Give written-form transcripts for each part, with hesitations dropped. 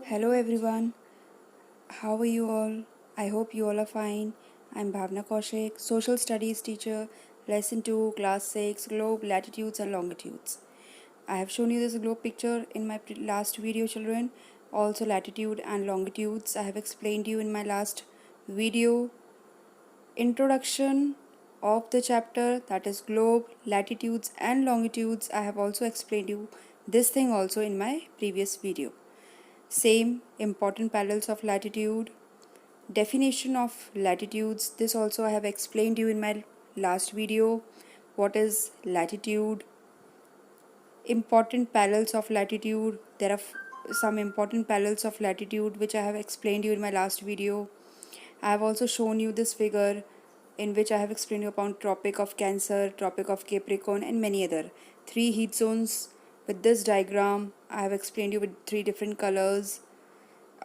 Hello everyone, how are you all? I hope you all are fine. I'm Bhavna Kaushik, Social Studies teacher, Lesson 2, Class 6, Globe, Latitudes and Longitudes. I have shown you this globe picture in my last video, children. Also, latitude and longitudes. I have explained you in my last video. Introduction of the chapter, that is globe, latitudes and longitudes. I have also explained you this thing also in my previous video. Same important parallels of latitude, definition of latitudes. This also I have explained you in my last video. What is latitude? Important parallels of latitude. There are some important parallels of latitude which I have explained you in my last video. I have also shown you this figure in which I have explained you about Tropic of Cancer, Tropic of Capricorn and many other. Three heat zones. With this diagram, I have explained you with three different colors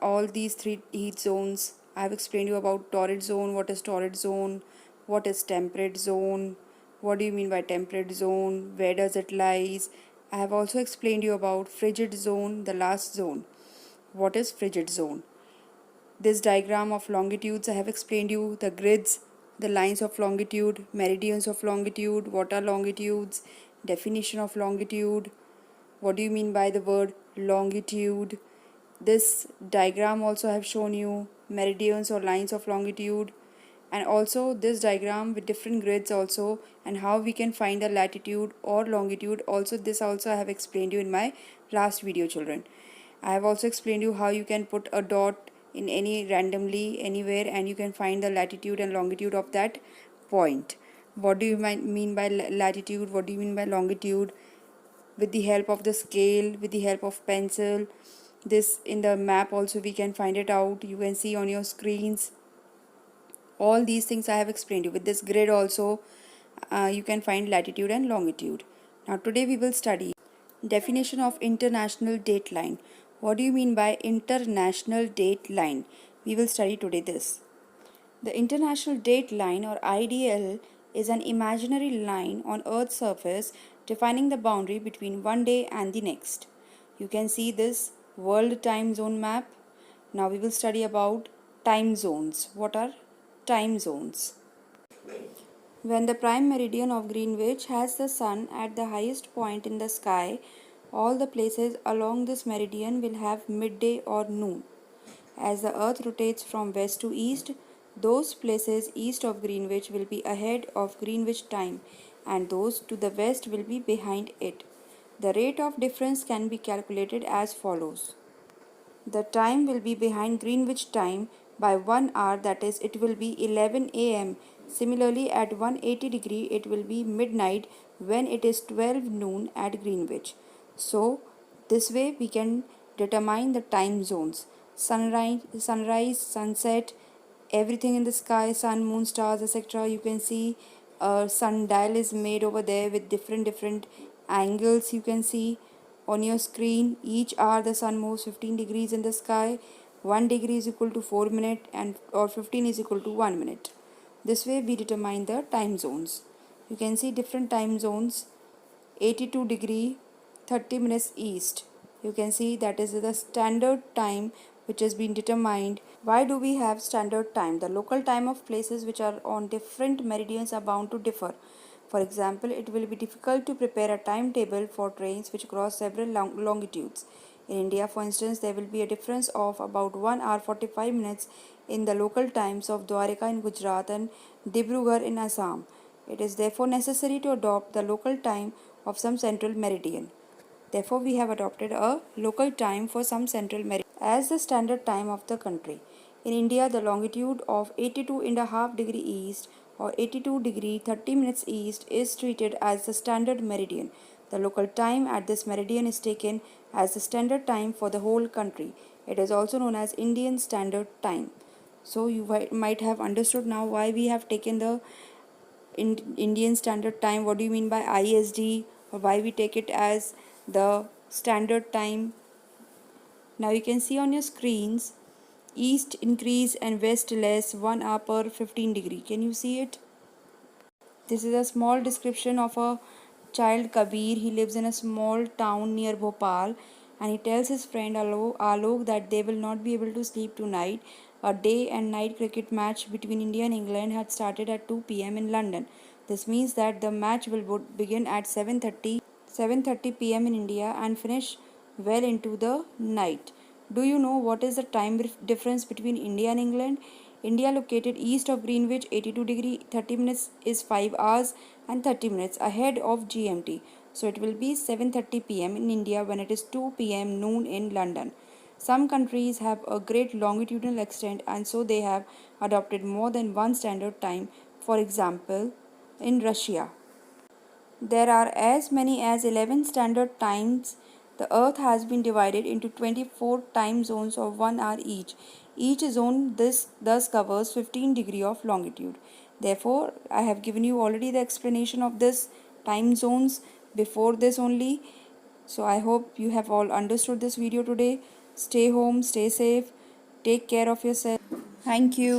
all these three heat zones. I have explained you about torrid zone, what is torrid zone, what is temperate zone, what do you mean by temperate zone, where does it lies. I have also explained you about frigid zone, the last zone. What is frigid zone? This diagram of longitudes, I have explained you the grids, the lines of longitude, meridians of longitude, what are longitudes, definition of longitude, what do you mean by the word longitude. This diagram also I have shown you meridians or lines of longitude, and also this diagram with different grids also, and how we can find the latitude or longitude also. This also I have explained you in my last video, children. I have also explained you how you can put a dot in any randomly anywhere and you can find the latitude and longitude of that point. What do you mean by latitude? What do you mean by longitude? With the help of the scale, with the help of pencil, this in the map also we can find it out. You can see on your screens all these things I have explained you. With this grid also you can find latitude and longitude. Now today we will study definition of international date line. What do you mean by international date line? We will study today this. The international date line or IDL is an imaginary line on Earth's surface defining the boundary between one day and the next. You can see this world time zone map. Now we will study about time zones. What are time zones? When the prime meridian of Greenwich has the sun at the highest point in the sky, all the places along this meridian will have midday or noon. As the earth rotates from west to east, those places east of Greenwich will be ahead of Greenwich time and those to the west will be behind it. The rate of difference can be calculated as follows. The time will be behind Greenwich time by 1 hour, that is it will be 11 am. Similarly at 180 degree it will be midnight when it is 12 noon at Greenwich. So this way we can determine the time zones. Sunrise, sunset, everything in the sky, sun, moon, stars, etc. You can see a sundial is made over there with different angles. You can see on your screen each hour the sun moves 15 degrees in the sky. 1 degree is equal to 4 minutes and or 15 is equal to 1 minute. This way we determine the time zones. You can see different time zones. 82 degree 30 minutes east. You can see that is the standard time which has been determined. Why do we have standard time? The local time of places which are on different meridians are bound to differ. For example, it will be difficult to prepare a timetable for trains which cross several longitudes. In India, for instance, there will be a difference of about 1 hour 45 minutes in the local times of Dwarka in Gujarat and Dibrugarh in Assam. It is therefore necessary to adopt the local time of some central meridian. Therefore, we have adopted a local time for some central meridian as the standard time of the country. In India, the longitude of 82.5 degree east or 82 degree 30 minutes east is treated as the standard meridian. The local time at this meridian is taken as the standard time for the whole country. It is also known as Indian Standard Time. So you might have understood now why we have taken the Indian Standard Time. What do you mean by ISD, or why we take it as the standard time? Now you can see on your screens east increase and west less 1 hour per 15 degree. Can you see it? This is a small description of a child Kabir. He lives in a small town near Bhopal and he tells his friend Alok that they will not be able to sleep tonight. A day and night cricket match between India and England had started at 2 p.m. in London. This means that the match will begin at 7:30 p.m. in India and finish well into the night. Do you know what is the time difference between India and England? India, located east of Greenwich, 82 degree 30 minutes, is 5 hours and 30 minutes ahead of GMT. So it will be 7:30 p.m. in India when it is 2 p.m. noon in London. Some countries have a great longitudinal extent and so they have adopted more than one standard time. For example, in Russia, there are as many as 11 standard times. The earth has been divided into 24 time zones of 1 hour each. Each zone this thus covers 15 degree of longitude. Therefore, I have given you already the explanation of this time zones before this only. So I hope you have all understood this video today. Stay home, stay safe, take care of yourself. Thank you.